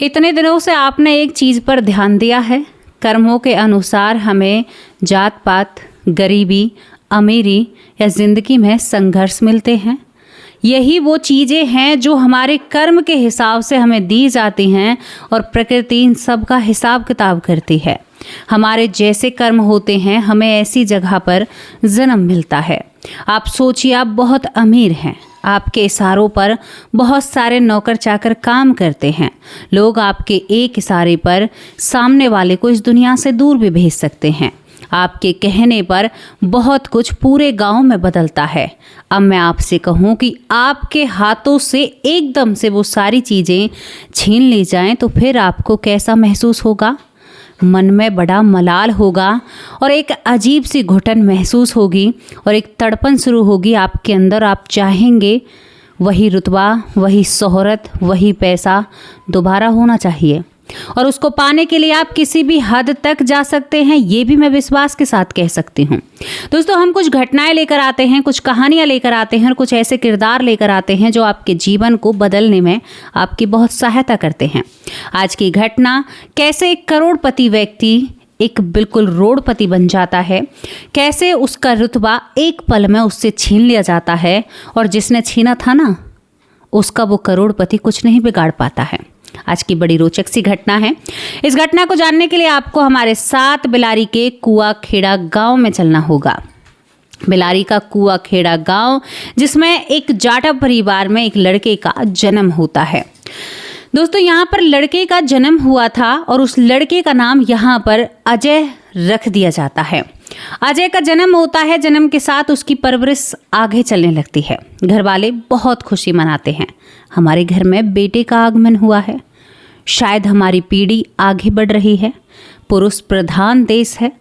इतने दिनों से आपने एक चीज़ पर ध्यान दिया है? कर्मों के अनुसार हमें जात पात, गरीबी, अमीरी या ज़िंदगी में संघर्ष मिलते हैं। यही वो चीज़ें हैं जो हमारे कर्म के हिसाब से हमें दी जाती हैं और प्रकृति इन सब का हिसाब किताब करती है। हमारे जैसे कर्म होते हैं हमें ऐसी जगह पर जन्म मिलता है। आप सोचिए, आप बहुत अमीर हैं, आपके इशारों पर बहुत सारे नौकर चाकर काम करते हैं। लोग आपके एक इशारे पर सामने वाले को इस दुनिया से दूर भी भेज सकते हैं। आपके कहने पर बहुत कुछ पूरे गांव में बदलता है। अब मैं आपसे कहूं कि आपके हाथों से एकदम से वो सारी चीज़ें छीन ली जाएं तो फिर आपको कैसा महसूस होगा? मन में बड़ा मलाल होगा और एक अजीब सी घुटन महसूस होगी और एक तड़पन शुरू होगी आपके अंदर। आप चाहेंगे वही रुतबा, वही शोहरत, वही पैसा दोबारा होना चाहिए और उसको पाने के लिए आप किसी भी हद तक जा सकते हैं। ये भी मैं विश्वास के साथ कह सकती हूँ। दोस्तों, हम कुछ घटनाएं लेकर आते हैं, कुछ कहानियां लेकर आते हैं और कुछ ऐसे किरदार लेकर आते हैं जो आपके जीवन को बदलने में आपकी बहुत सहायता करते हैं। आज की घटना, कैसे एक करोड़पति व्यक्ति एक बिल्कुल रोडपति बन जाता है, कैसे उसका रुतबा एक पल में उससे छीन लिया जाता है और जिसने छीना था ना, उसका वो करोड़पति कुछ नहीं बिगाड़ पाता है। आज की बड़ी रोचक सी घटना है। इस घटना को जानने के लिए आपको हमारे साथ बिलारी के कुआ खेड़ा गांव में चलना होगा। बिलारी का कुआ खेड़ा गांव, जिसमें एक जाटव परिवार में एक लड़के का जन्म होता है। दोस्तों, यहाँ पर लड़के का जन्म हुआ था और उस लड़के का नाम यहाँ पर अजय रख दिया जाता है। अजय का जन्म होता है, जन्म के साथ उसकी परवरिश आगे चलने लगती है। घर वाले बहुत खुशी मनाते हैं, हमारे घर में बेटे का आगमन हुआ है, शायद हमारी पीढ़ी आगे बढ़ रही है। पुरुष प्रधान देश है,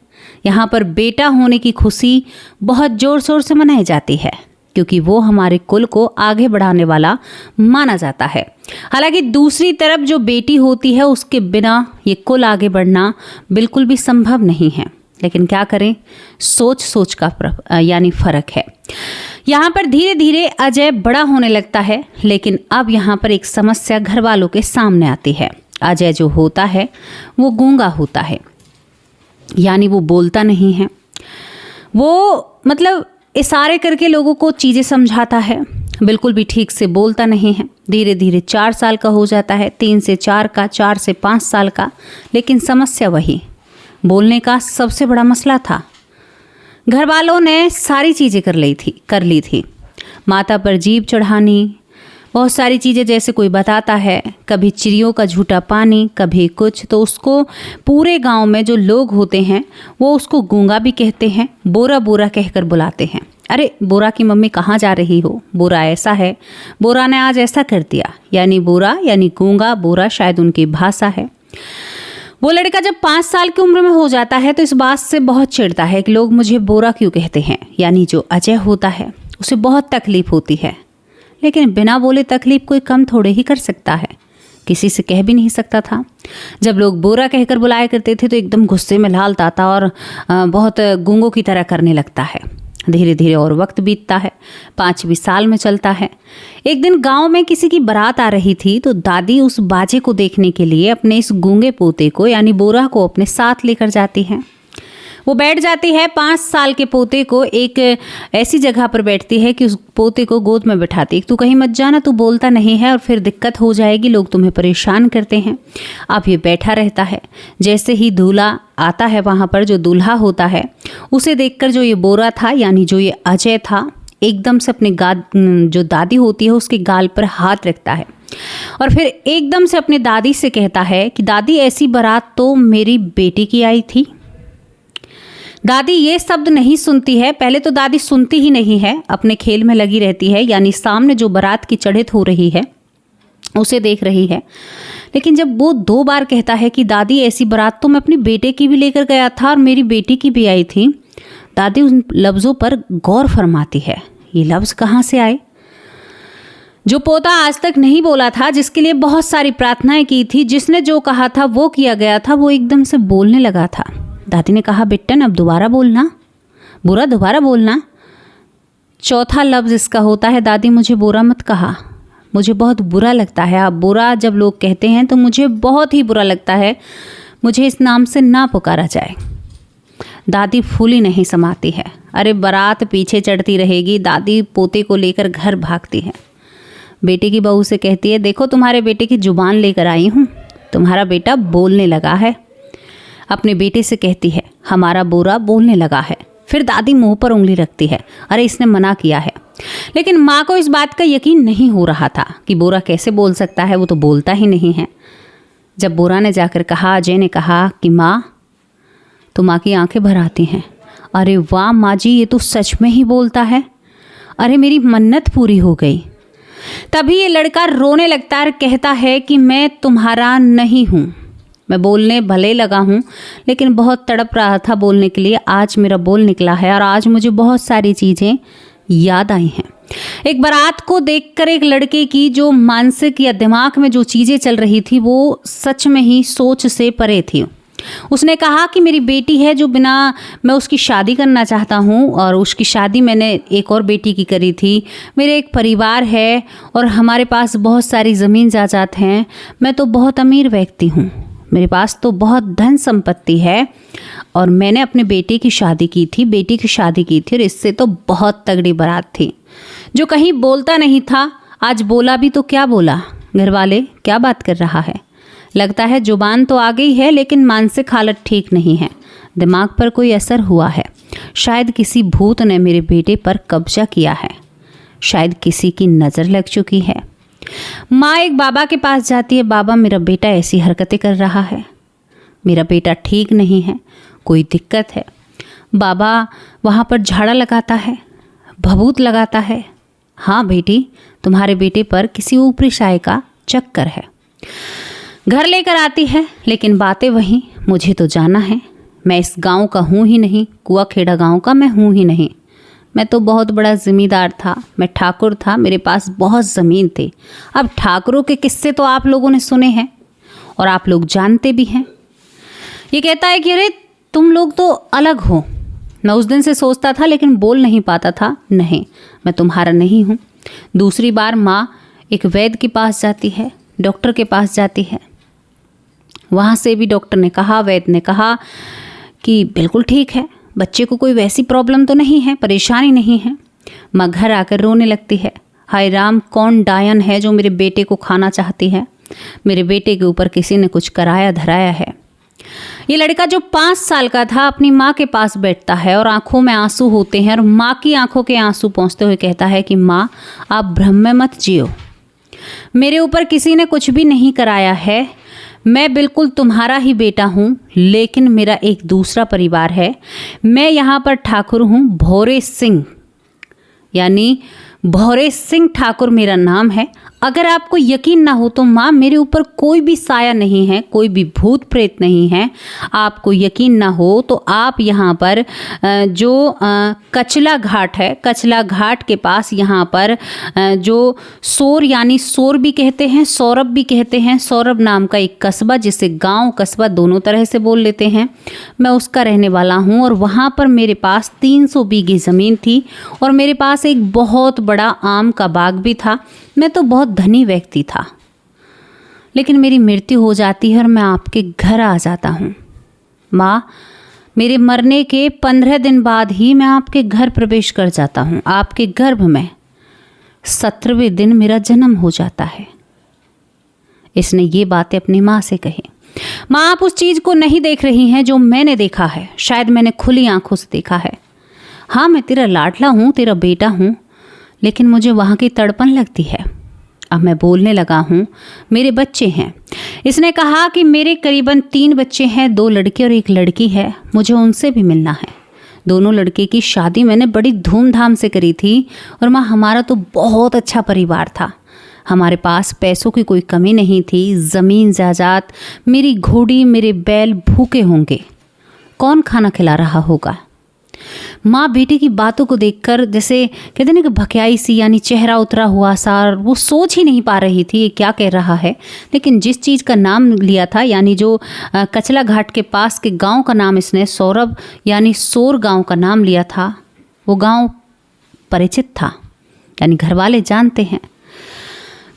यहाँ पर बेटा होने की खुशी बहुत ज़ोर शोर से मनाई जाती है क्योंकि वो हमारे कुल को आगे बढ़ाने वाला माना जाता है। हालांकि दूसरी तरफ जो बेटी होती है उसके बिना ये कुल आगे बढ़ना बिल्कुल भी संभव नहीं है। लेकिन क्या करें, सोच सोच का यानी फ़र्क है। यहाँ पर धीरे धीरे अजय बड़ा होने लगता है, लेकिन अब यहाँ पर एक समस्या घर वालों के सामने आती है। अजय जो होता है वो गूंगा होता है, यानी वो बोलता नहीं है। वो मतलब इशारे करके लोगों को चीज़ें समझाता है, बिल्कुल भी ठीक से बोलता नहीं है। धीरे धीरे 4 साल का हो जाता है, 3 से 4 का, 4 से 5 साल का, लेकिन समस्या वही, बोलने का सबसे बड़ा मसला था। घर वालों ने सारी चीज़ें कर ली थी। माता पर जीभ चढ़ानी, बहुत सारी चीज़ें, जैसे कोई बताता है कभी चिड़ियों का झूठा पानी, कभी कुछ, तो उसको पूरे गांव में जो लोग होते हैं वो उसको गूंगा भी कहते हैं, बोरा बोरा कहकर बुलाते हैं। अरे बोरा की मम्मी कहाँ जा रही हो, बोरा ऐसा है, बोरा ने आज ऐसा कर दिया, यानी बोरा यानी गूंगा, बोरा शायद उनकी भाषा है। वो लड़का जब 5 साल की उम्र में हो जाता है तो इस बात से बहुत चिढ़ता है कि लोग मुझे बोरा क्यों कहते हैं, यानी जो अजय होता है उसे बहुत तकलीफ होती है। लेकिन बिना बोले तकलीफ कोई कम थोड़े ही कर सकता है, किसी से कह भी नहीं सकता था। जब लोग बोरा कहकर बुलाया करते थे तो एकदम गुस्से में लाल ताता और बहुत गूंगों की तरह करने लगता है। धीरे धीरे और वक्त बीतता है, 5वीं साल में चलता है। एक दिन गांव में किसी की बारात आ रही थी तो दादी उस बाजे को देखने के लिए अपने इस गूंगे पोते को यानी बोरा को अपने साथ लेकर जाती हैं। वो बैठ जाती है, 5 साल के पोते को एक ऐसी जगह पर बैठती है कि उस पोते को गोद में बिठाती है। तू कहीं मत जाना, तू बोलता नहीं है और फिर दिक्कत हो जाएगी, लोग तुम्हें परेशान करते हैं। अब ये बैठा रहता है। जैसे ही दूल्हा आता है, वहाँ पर जो दूल्हा होता है उसे देखकर जो ये बोरा था यानी जो ये अजय था, एकदम से अपने जो दादी होती है उसके गाल पर हाथ रखता है और फिर एकदम से अपनी दादी से कहता है कि दादी, ऐसी बारात तो मेरी बेटी की आई थी। दादी ये शब्द नहीं सुनती है, पहले तो दादी सुनती ही नहीं है, अपने खेल में लगी रहती है, यानी सामने जो बारात की चढ़ित हो रही है उसे देख रही है। लेकिन जब वो 2 बार कहता है कि दादी, ऐसी बारात तो मैं अपने बेटे की भी लेकर गया था और मेरी बेटी की भी आई थी, दादी उन लफ्ज़ों पर गौर फरमाती है। ये लफ्ज़ कहाँ से आए? जो पोता आज तक नहीं बोला था, जिसके लिए बहुत सारी प्रार्थनाएं की थी, जिसने जो कहा था वो किया गया था, वो एकदम से बोलने लगा था। दादी ने कहा, बिट्टन अब दोबारा बोलना, बुरा दोबारा बोलना। चौथा लफ्ज़ इसका होता है, दादी मुझे बुरा मत कहा, मुझे बहुत बुरा लगता है। अब बुरा जब लोग कहते हैं तो मुझे बहुत ही बुरा लगता है। मुझे इस नाम से ना पुकारा जाए। दादी फूली नहीं समाती है। अरे बारात पीछे चढ़ती रहेगी। दादी पोते को लेकर घर भागती है। बेटे की बहू से कहती है, देखो तुम्हारे बेटे की जुबान लेकर आई हूँ, तुम्हारा बेटा बोलने लगा है। अपने बेटे से कहती है, हमारा बोरा बोलने लगा है। फिर दादी मुंह पर उंगली रखती है, अरे इसने मना किया है। लेकिन माँ को इस बात का यकीन नहीं हो रहा था कि बोरा कैसे बोल सकता है, वो तो बोलता ही नहीं है। जब बोरा ने जाकर कहा, अजय ने कहा कि माँ, तो माँ की आंखें भर आती हैं। अरे वाह माँ जी, ये तो सच में ही बोलता है। अरे मेरी मन्नत पूरी हो गई। तभी ये लड़का रोने लगता है और कहता है कि मैं तुम्हारा नहीं हूँ। मैं बोलने भले लगा हूँ, लेकिन बहुत तड़प रहा था बोलने के लिए। आज मेरा बोल निकला है और आज मुझे बहुत सारी चीज़ें याद आई हैं। एक बारात को देखकर एक लड़के की जो मानसिक या दिमाग में जो चीज़ें चल रही थी वो सच में ही सोच से परे थी। उसने कहा कि मेरी बेटी है जो बिना, मैं उसकी शादी करना चाहता हूँ और उसकी शादी मैंने एक और बेटी की करी थी। मेरे एक परिवार है और हमारे पास बहुत सारी ज़मीन जायदाद हैं। मैं तो बहुत अमीर व्यक्ति हूँ, मेरे पास तो बहुत धन संपत्ति है और मैंने अपने बेटे की शादी की थी, बेटी की शादी की थी और इससे तो बहुत तगड़ी बारात थी। जो कहीं बोलता नहीं था आज बोला भी, तो क्या बोला? घर वाले क्या बात कर रहा है? लगता है जुबान तो आ गई है लेकिन मानसिक हालत ठीक नहीं है, दिमाग पर कोई असर हुआ है। शायद किसी भूत ने मेरे बेटे पर कब्जा किया है, शायद किसी की नज़र लग चुकी है। माँ एक बाबा के पास जाती है, बाबा मेरा बेटा ऐसी हरकतें कर रहा है, मेरा बेटा ठीक नहीं है, कोई दिक्कत है। बाबा वहाँ पर झाड़ा लगाता है, भभूत लगाता है। हाँ बेटी, तुम्हारे बेटे पर किसी ऊपरी शाय का चक्कर है। घर लेकर आती है, लेकिन बातें वहीं, मुझे तो जाना है, मैं इस गांव का हूँ ही नहीं, कुआखेड़ा गांव का मैं हूँ ही नहीं। मैं तो बहुत बड़ा ज़मींदार था, मैं ठाकुर था, मेरे पास बहुत ज़मीन थी। अब ठाकुरों के किस्से तो आप लोगों ने सुने हैं और आप लोग जानते भी हैं। ये कहता है कि अरे तुम लोग तो अलग हो। मैं उस दिन से सोचता था लेकिन बोल नहीं पाता था, नहीं मैं तुम्हारा नहीं हूँ। दूसरी बार माँ एक वैद्य के पास जाती है, डॉक्टर के पास जाती है। वहाँ से भी डॉक्टर ने कहा, वैद्य ने कहा कि बिल्कुल ठीक है, बच्चे को कोई वैसी प्रॉब्लम तो नहीं है, परेशानी नहीं है। माँ घर आकर रोने लगती है, हाय राम, कौन डायन है जो मेरे बेटे को खाना चाहती है? मेरे बेटे के ऊपर किसी ने कुछ कराया धराया है। ये लड़का जो 5 साल का था अपनी माँ के पास बैठता है और आंखों में आंसू होते हैं और माँ की आंखों के आंसू पहुँचते हुए कहता है कि माँ आप भ्रम में मत जियो, मेरे ऊपर किसी ने कुछ भी नहीं कराया है, मैं बिल्कुल तुम्हारा ही बेटा हूँ, लेकिन मेरा एक दूसरा परिवार है। मैं यहाँ पर ठाकुर हूँ, भोरे सिंह, यानी भोरे सिंह ठाकुर मेरा नाम है। अगर आपको यकीन ना हो तो माँ मेरे ऊपर कोई भी साया नहीं है, कोई भी भूत प्रेत नहीं है। आपको यकीन ना हो तो आप यहाँ पर जो कचला घाट है, कचला घाट के पास यहाँ पर जो सोर, यानी सोर भी कहते हैं, सौरभ भी कहते हैं, सौरभ नाम का एक कस्बा, जिसे गांव कस्बा दोनों तरह से बोल लेते हैं, मैं उसका रहने वाला हूँ। और वहाँ पर मेरे पास 300 बीघी ज़मीन थी और मेरे पास एक बहुत बड़ा आम का बाग भी था। मैं तो बहुत धनी व्यक्ति था, लेकिन मेरी मृत्यु हो जाती है और मैं आपके घर आ जाता हूँ। माँ, मेरे मरने के 15 दिन बाद ही मैं आपके घर प्रवेश कर जाता हूँ। आपके गर्भ में 17वें दिन मेरा जन्म हो जाता है। इसने ये बातें अपनी माँ से कही। माँ, आप उस चीज़ को नहीं देख रही हैं जो मैंने देखा है, शायद मैंने खुली आंखों से देखा है। हाँ, मैं तेरा लाडला हूँ, तेरा बेटा हूँ, लेकिन मुझे वहाँ की तड़पन लगती है। अब मैं बोलने लगा हूँ, मेरे बच्चे हैं। इसने कहा कि मेरे करीबन 3 बच्चे हैं, 2 लड़के और 1 लड़की है, मुझे उनसे भी मिलना है। दोनों लड़के की शादी मैंने बड़ी धूमधाम से करी थी और माँ हमारा तो बहुत अच्छा परिवार था। हमारे पास पैसों की कोई कमी नहीं थी, ज़मीन जायदाद, मेरी घोड़ी, मेरे बैल भूखे होंगे, कौन खाना खिला रहा होगा? माँ बेटे की बातों को देखकर जैसे कहते ना कि भकियाई सी, यानी चेहरा उतरा हुआ सा, वो सोच ही नहीं पा रही थी ये क्या कह रहा है। लेकिन जिस चीज़ का नाम लिया था, यानी जो कचला घाट के पास के गांव का नाम इसने सौरभ यानी सोर गांव का नाम लिया था, वो गांव परिचित था, यानी घर वाले जानते हैं।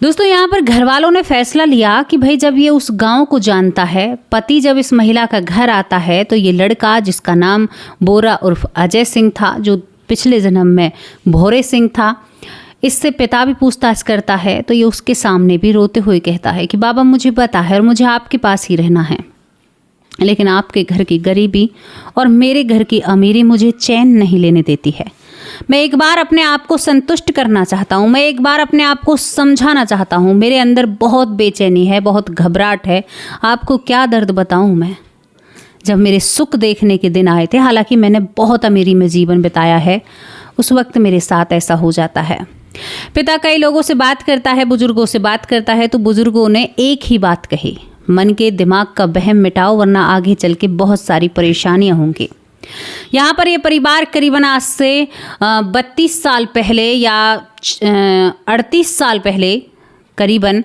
दोस्तों यहाँ पर घर वालों ने फैसला लिया कि भाई जब ये उस गांव को जानता है, पति जब इस महिला का घर आता है तो ये लड़का जिसका नाम बोरा उर्फ अजय सिंह था, जो पिछले जन्म में भोरे सिंह था, इससे पिता भी पूछताछ करता है तो ये उसके सामने भी रोते हुए कहता है कि बाबा मुझे पता है और मुझे आपके पास ही रहना है, लेकिन आपके घर की गरीबी और मेरे घर की अमीरी मुझे चैन नहीं लेने देती है। मैं एक बार अपने आप को संतुष्ट करना चाहता हूँ, मैं एक बार अपने आप को समझाना चाहता हूँ। मेरे अंदर बहुत बेचैनी है, बहुत घबराहट है। आपको क्या दर्द बताऊँ मैं। जब मेरे सुख देखने के दिन आए थे, हालांकि मैंने बहुत अमीरी में जीवन बिताया है, उस वक्त मेरे साथ ऐसा हो जाता है। पिता कई लोगों से बात करता है, बुजुर्गों से बात करता है, तो बुजुर्गों ने एक ही बात कही, मन के दिमाग का वहम मिटाओ वरना आगे चल के बहुत सारी परेशानियां होंगी। यहाँ पर ये परिवार करीबन आज से 32 साल पहले या 38 साल पहले करीबन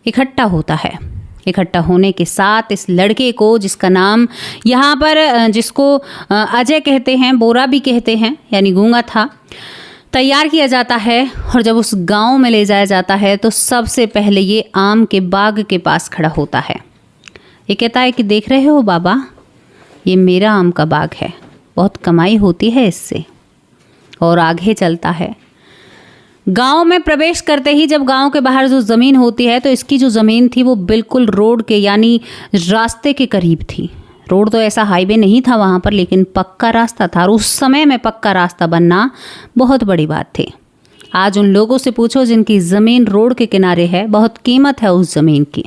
इकट्ठा होता है। इकट्ठा होने के साथ इस लड़के को, जिसका नाम यहाँ पर जिसको अजय कहते हैं, बोरा भी कहते हैं, यानी गूंगा था, तैयार किया जाता है। और जब उस गांव में ले जाया जाता है तो सबसे पहले ये आम के बाग के पास खड़ा होता है। ये कहता है कि देख रहे हो बाबा, ये मेरा आम का बाग है, बहुत कमाई होती है इससे। और आगे चलता है। गांव में प्रवेश करते ही जब गांव के बाहर जो ज़मीन होती है, तो इसकी जो ज़मीन थी वो बिल्कुल रोड के यानी रास्ते के करीब थी। रोड तो ऐसा हाईवे नहीं था वहाँ पर, लेकिन पक्का रास्ता था। और उस समय में पक्का रास्ता बनना बहुत बड़ी बात थी। आज उन लोगों से पूछो जिनकी ज़मीन रोड के किनारे है, बहुत कीमत है उस ज़मीन की।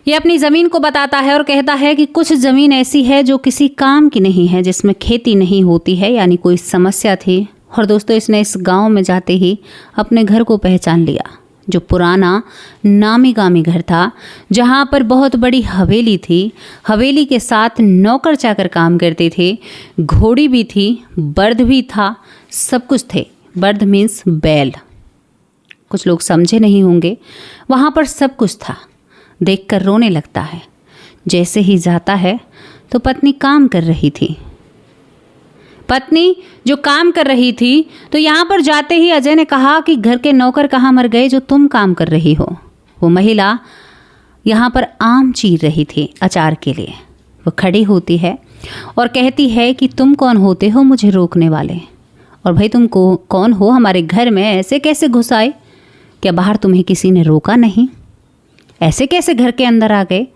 ये अपनी ज़मीन को बताता है और कहता है कि कुछ ज़मीन ऐसी है जो किसी काम की नहीं है, जिसमें खेती नहीं होती है, यानी कोई समस्या थी। और दोस्तों, इसने इस गांव में जाते ही अपने घर को पहचान लिया, जो पुराना नामी गामी घर था, जहां पर बहुत बड़ी हवेली थी। हवेली के साथ नौकर चाकर काम करते थे, घोड़ी भी थी, बर्द भी था, सब कुछ थे। बर्द मीन्स बैल। कुछ लोग समझे नहीं होंगे, वहाँ पर सब कुछ था। देखकर रोने लगता है। जैसे ही जाता है तो पत्नी काम कर रही थी। पत्नी जो काम कर रही थी, तो यहाँ पर जाते ही अजय ने कहा कि घर के नौकर कहाँ मर गए जो तुम काम कर रही हो। वो महिला यहाँ पर आम चीर रही थी अचार के लिए। वो खड़ी होती है और कहती है कि तुम कौन होते हो मुझे रोकने वाले, और भाई तुम कौन हो, हमारे घर में ऐसे कैसे घुस आए? क्या बाहर तुम्हें किसी ने रोका नहीं? ऐसे कैसे घर के अंदर आ गए?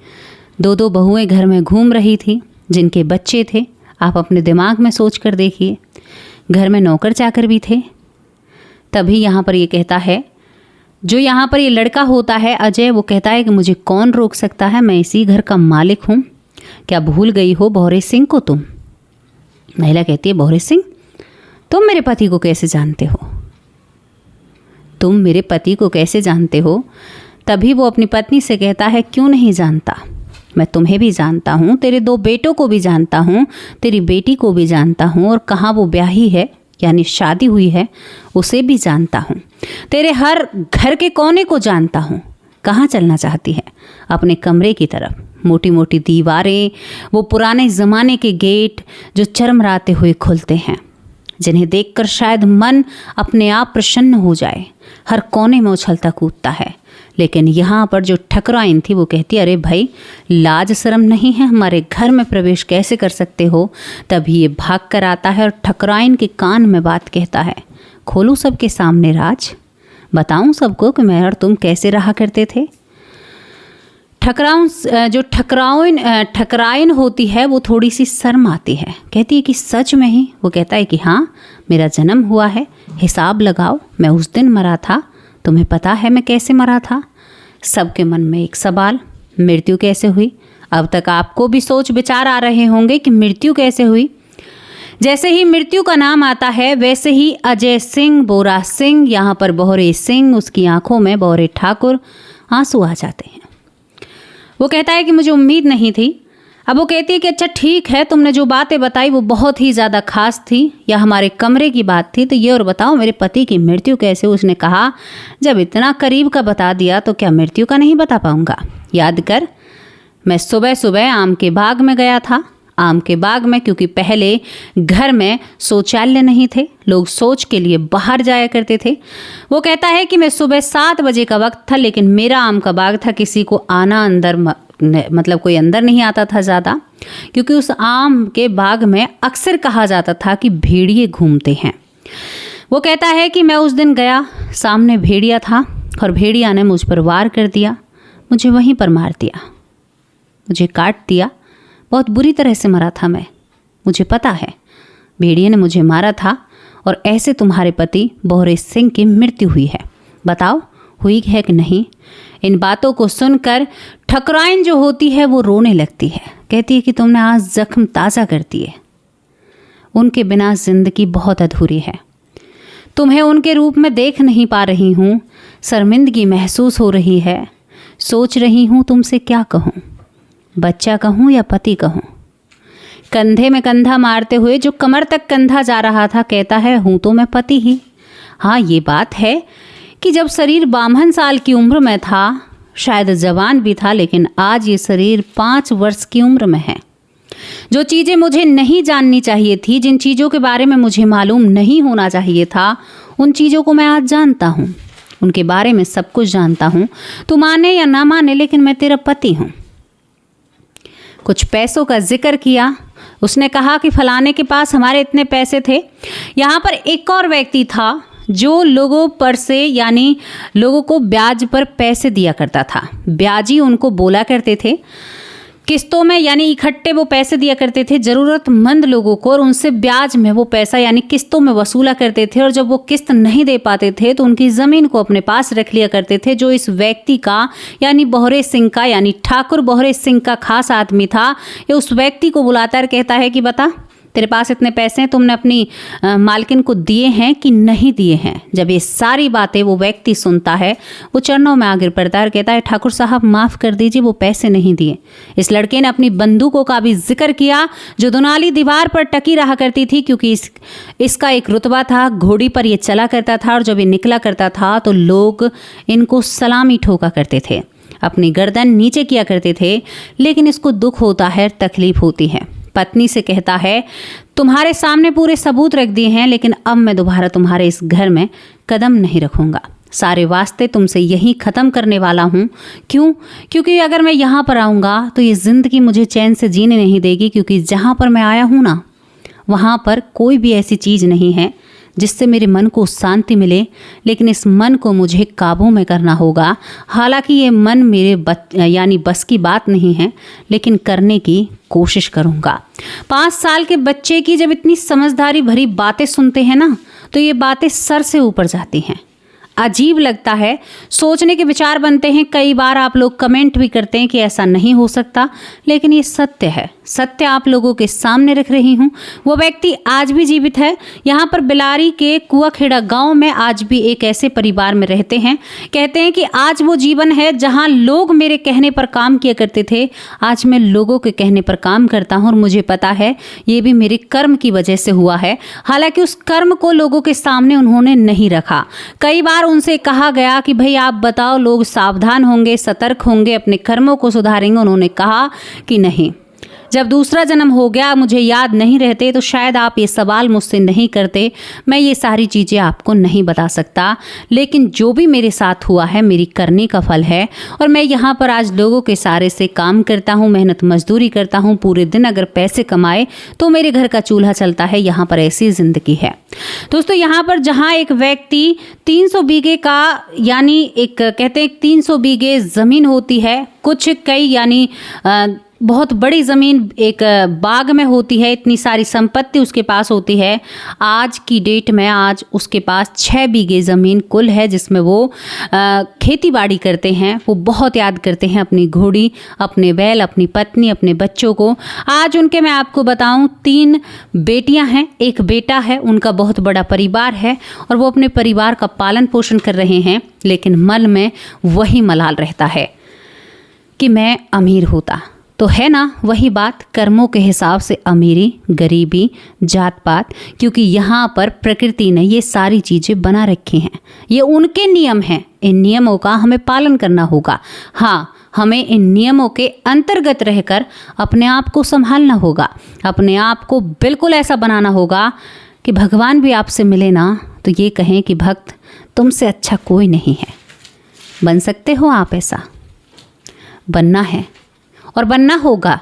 दो दो बहुएं घर में घूम रही थी, जिनके बच्चे थे। आप अपने दिमाग में सोच कर देखिए, घर में नौकर चाकर भी थे। तभी यहाँ पर ये कहता है, जो यहाँ पर ये लड़का होता है अजय, वो कहता है कि मुझे कौन रोक सकता है, मैं इसी घर का मालिक हूँ। क्या भूल गई हो भोरे सिंह को तुम? महिला कहती है, भोरे सिंह? तुम मेरे पति को कैसे जानते हो? तुम मेरे पति को कैसे जानते हो? तभी वो अपनी पत्नी से कहता है, क्यों नहीं जानता, मैं तुम्हें भी जानता हूँ, तेरे 2 बेटों को भी जानता हूँ, तेरी बेटी को भी जानता हूँ, और कहाँ वो ब्याही है यानी शादी हुई है उसे भी जानता हूँ। तेरे हर घर के कोने को जानता हूँ। कहाँ चलना चाहती है? अपने कमरे की तरफ। मोटी मोटी दीवारें, वो पुराने ज़माने के गेट जो चरमराते हुए खुलते हैं, जिन्हें देखकर शायद मन अपने आप प्रसन्न हो जाए। हर कोने में उछलता कूदता है। लेकिन यहाँ पर जो ठकुराइन थी वो कहती, अरे भाई लाज शर्म नहीं है, हमारे घर में प्रवेश कैसे कर सकते हो? तभी ये भाग कर आता है और ठकुराइन के कान में बात कहता है, खोलूं सबके सामने राज, बताऊं सबको कि मैं और तुम कैसे रहा करते थे? ठकुराइन होती है वो थोड़ी सी शर्म आती है, कहती है कि सच में ही? वो कहता है कि हाँ, मेरा जन्म हुआ है, हिसाब लगाओ, मैं उस दिन मरा था, तुम्हें पता है मैं कैसे मरा था? सबके मन में एक सवाल, मृत्यु कैसे हुई? अब तक आपको भी सोच विचार आ रहे होंगे कि मृत्यु कैसे हुई। जैसे ही मृत्यु का नाम आता है, वैसे ही अजय सिंह, बोरा सिंह, यहाँ पर बोहरे सिंह, उसकी आंखों में बोहरे ठाकुर आंसू आ जाते हैं। वो कहता है कि मुझे उम्मीद नहीं थी। अब वो कहती है कि अच्छा ठीक है, तुमने जो बातें बताई वो बहुत ही ज़्यादा खास थी, या हमारे कमरे की बात थी, तो ये और बताओ मेरे पति की मृत्यु कैसे? उसने कहा, जब इतना करीब का बता दिया तो क्या मृत्यु का नहीं बता पाऊँगा? याद कर, मैं सुबह सुबह आम के बाग में गया था, आम के बाग में, क्योंकि पहले घर में शौचालय नहीं थे, लोग शौच के लिए बाहर जाया करते थे। वो कहता है कि मैं सुबह 7 बजे का वक्त था, लेकिन मेरा आम का बाग था, किसी को आना अंदर मतलब कोई अंदर नहीं आता था ज़्यादा, क्योंकि उस आम के बाग में अक्सर कहा जाता था कि भेड़िए घूमते हैं। वो कहता है कि मैं उस दिन गया, सामने भेड़िया था और भेड़िया ने मुझ पर वार कर दिया, मुझे वहीं पर मार दिया, मुझे काट दिया। बहुत बुरी तरह से मरा था मैं, मुझे पता है भेड़िए ने मुझे मारा था और ऐसे तुम्हारे पति बोहरे सिंह की मृत्यु हुई है। बताओ हुई है कि नहीं। इन बातों को सुनकर ठकुराइन जो होती है वो रोने लगती है, कहती है कि तुमने आज जख्म ताज़ा कर दिए। उनके बिना जिंदगी बहुत अधूरी है। तुम्हें उनके रूप में देख नहीं पा रही हूँ, शर्मिंदगी महसूस हो रही है, सोच रही हूँ तुमसे क्या कहूँ, बच्चा कहूँ या पति कहूँ। कंधे में कंधा मारते हुए जो कमर तक कंधा जा रहा था, कहता है हूँ तो मैं पति ही। हाँ, ये बात है कि जब शरीर 52 साल की उम्र में था, शायद जवान भी था, लेकिन आज ये शरीर 5 वर्ष की उम्र में है। जो चीज़ें मुझे नहीं जाननी चाहिए थी, जिन चीज़ों के बारे में मुझे मालूम नहीं होना चाहिए था, उन चीज़ों को मैं आज जानता हूँ, उनके बारे में सब कुछ जानता हूँ। तू माने या ना माने, लेकिन मैं तेरा पति हूँ। कुछ पैसों का जिक्र किया। उसने कहा कि फलाने के पास हमारे इतने पैसे थे। यहाँ पर एक और व्यक्ति था जो लोगों पर से, यानी लोगों को ब्याज पर पैसे दिया करता था। ब्याजी उनको बोला करते थे। किस्तों में यानी इकट्ठे वो पैसे दिया करते थे ज़रूरतमंद लोगों को, और उनसे ब्याज में वो पैसा यानी किस्तों में वसूला करते थे। और जब वो किस्त नहीं दे पाते थे तो उनकी ज़मीन को अपने पास रख लिया करते थे, जो इस व्यक्ति का यानी बोहरे सिंह का, यानी ठाकुर बोहरे सिंह का खास आदमी था। ये उस व्यक्ति को बुलाता है, कहता है कि बता तेरे पास इतने पैसे हैं, तुमने अपनी मालकिन को दिए हैं कि नहीं दिए हैं। जब ये सारी बातें वो व्यक्ति सुनता है, वो चरणों में आगे पड़ता है और कहता है ठाकुर साहब माफ़ कर दीजिए, वो पैसे नहीं दिए। इस लड़के ने अपनी बंदूकों का भी जिक्र किया जो दुनाली दीवार पर टकी रहा करती थी, क्योंकि इसका एक रुतबा था, घोड़ी पर ये चला करता था, और जब ये निकला करता था तो लोग इनको सलामी ठोका करते थे, अपनी गर्दन नीचे किया करते थे। लेकिन इसको दुख होता है, तकलीफ होती है। पत्नी से कहता है तुम्हारे सामने पूरे सबूत रख दिए हैं, लेकिन अब मैं दोबारा तुम्हारे इस घर में कदम नहीं रखूँगा। सारे वास्ते तुमसे यहीं ख़त्म करने वाला हूँ। क्यों? क्योंकि अगर मैं यहाँ पर आऊँगा तो ये ज़िंदगी मुझे चैन से जीने नहीं देगी, क्योंकि जहाँ पर मैं आया हूँ ना, वहाँ पर कोई भी ऐसी चीज़ नहीं है जिससे मेरे मन को शांति मिले। लेकिन इस मन को मुझे काबू में करना होगा। हालांकि ये मन मेरे यानी बस की बात नहीं है, लेकिन करने की कोशिश करूँगा। 5 साल के बच्चे की जब इतनी समझदारी भरी बातें सुनते हैं ना, तो ये बातें सर से ऊपर जाती हैं। अजीब लगता है, सोचने के विचार बनते हैं। कई बार आप लोग कमेंट भी करते हैं कि ऐसा नहीं हो सकता, लेकिन ये सत्य है। सत्य आप लोगों के सामने रख रही हूँ। वो व्यक्ति आज भी जीवित है। यहाँ पर बिलारी के कुआखेड़ा गांव में आज भी एक ऐसे परिवार में रहते हैं। कहते हैं कि आज वो जीवन है जहाँ लोग मेरे कहने पर काम किया करते थे, आज मैं लोगों के कहने पर काम करता हूँ। और मुझे पता है ये भी मेरे कर्म की वजह से हुआ है। हालांकि उस कर्म को लोगों के सामने उन्होंने नहीं रखा। कई बार उनसे कहा गया कि भाई आप बताओ, लोग सावधान होंगे, सतर्क होंगे, अपने कर्मों को सुधारेंगे। उन्होंने कहा कि नहीं, जब दूसरा जन्म हो गया, मुझे याद नहीं रहते, तो शायद आप ये सवाल मुझसे नहीं करते। मैं ये सारी चीज़ें आपको नहीं बता सकता, लेकिन जो भी मेरे साथ हुआ है मेरी करने का फल है। और मैं यहाँ पर आज लोगों के सहारे से काम करता हूँ, मेहनत मजदूरी करता हूँ। पूरे दिन अगर पैसे कमाए तो मेरे घर का चूल्हा चलता है। यहाँ पर ऐसी ज़िंदगी है दोस्तों। यहाँ पर जहाँ एक व्यक्ति 300 बीघे का, यानी एक कहते हैं 300 बीघे ज़मीन होती है, कुछ कई यानी बहुत बड़ी ज़मीन एक बाग में होती है, इतनी सारी संपत्ति उसके पास होती है। आज की डेट में आज उसके पास 6 बीघे ज़मीन कुल है, जिसमें वो खेती बाड़ी करते हैं। वो बहुत याद करते हैं अपनी घोड़ी, अपने बैल, अपनी पत्नी, अपने बच्चों को। आज उनके मैं आपको बताऊं 3 बेटियां हैं, 1 बेटा है। उनका बहुत बड़ा परिवार है और वो अपने परिवार का पालन पोषण कर रहे हैं। लेकिन मन में वही मलाल रहता है कि मैं अमीर होता। तो है ना वही बात, कर्मों के हिसाब से अमीरी, गरीबी, जात पात, क्योंकि यहाँ पर प्रकृति ने ये सारी चीज़ें बना रखी हैं। ये उनके नियम हैं, इन नियमों का हमें पालन करना होगा। हाँ, हमें इन नियमों के अंतर्गत रहकर अपने आप को संभालना होगा, अपने आप को बिल्कुल ऐसा बनाना होगा कि भगवान भी आपसे मिले ना तो ये कहें कि भक्त तुमसे अच्छा कोई नहीं है। बन सकते हो आप ऐसा? बनना है और बनना होगा।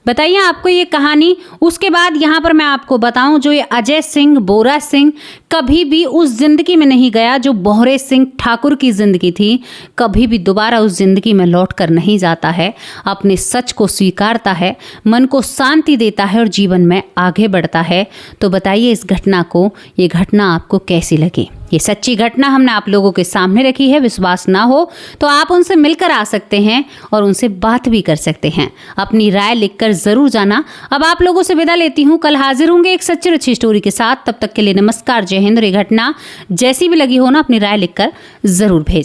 बताइए आपको ये कहानी। उसके बाद यहाँ पर मैं आपको बताऊं, जो ये अजय सिंह बोरा सिंह कभी भी उस जिंदगी में नहीं गया जो बोहरे सिंह ठाकुर की जिंदगी थी। कभी भी दोबारा उस जिंदगी में लौट कर नहीं जाता है, अपने सच को स्वीकारता है, मन को शांति देता है और जीवन में आगे बढ़ता है। तो बताइए इस घटना को, ये घटना आपको कैसी लगी? ये सच्ची घटना हमने आप लोगों के सामने रखी है। विश्वास ना हो तो आप उनसे मिलकर आ सकते हैं और उनसे बात भी कर सकते हैं। अपनी राय लिखकर जरूर जाना। अब आप लोगों से विदा लेती हूँ, कल हाजिर होंगे एक सच्ची अच्छी स्टोरी के साथ। तब तक के लिए नमस्कार, जय हिंद। ये घटना जैसी भी लगी हो ना, अपनी राय लिखकर जरूर भेज।